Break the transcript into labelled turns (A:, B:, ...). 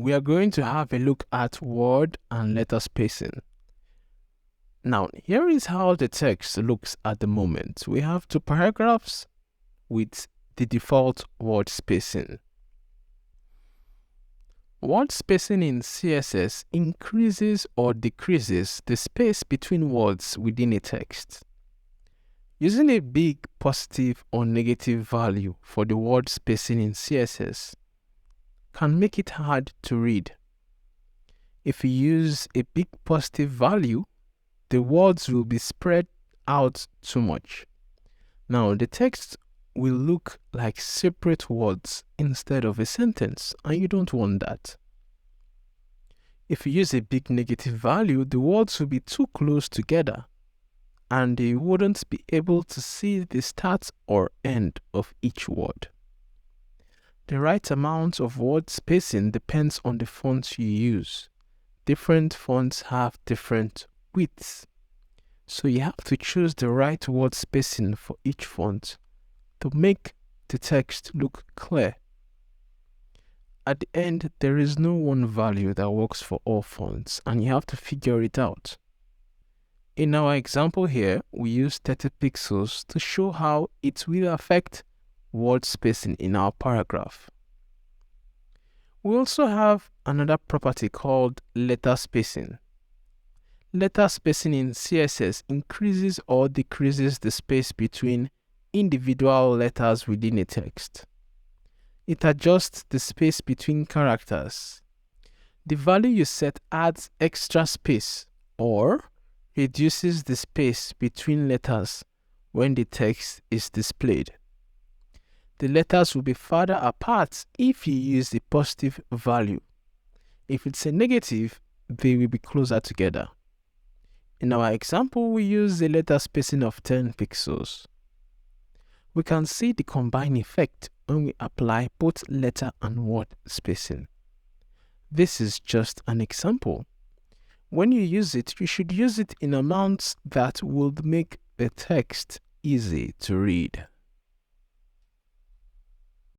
A: we are going to have a look at word and letter spacing. Now, here is how the text looks at the moment. We have two paragraphs with the default word spacing. Word spacing in CSS increases or decreases the space between words within a text. Using a big positive or negative value for the word spacing in CSS can make it hard to read. If you use a big positive value, the words will be spread out too much. Now, the text will look like separate words instead of a sentence, and you don't want that. If you use a big negative value, the words will be too close together, and you wouldn't be able to see the start or end of each word. The right amount of word spacing depends on the font you use. Different fonts have different widths, so you have to choose the right word spacing for each font to make the text look clear. At the end, there is no one value that works for all fonts, and you have to figure it out. In our example here, we use 30 pixels to show how it will affect word spacing in our paragraph. We also have another property called letter spacing. Letter spacing in CSS increases or decreases the space between individual letters within a text. It adjusts the space between characters. The value you set adds extra space or reduces the space between letters when the text is displayed. The letters will be farther apart if you use a positive value. If it's a negative, they will be closer together. In our example, we use a letter spacing of 10 pixels. We can see the combined effect when we apply both letter and word spacing. This is just an example. When you use it, you should use it in amounts that will make the text easy to read.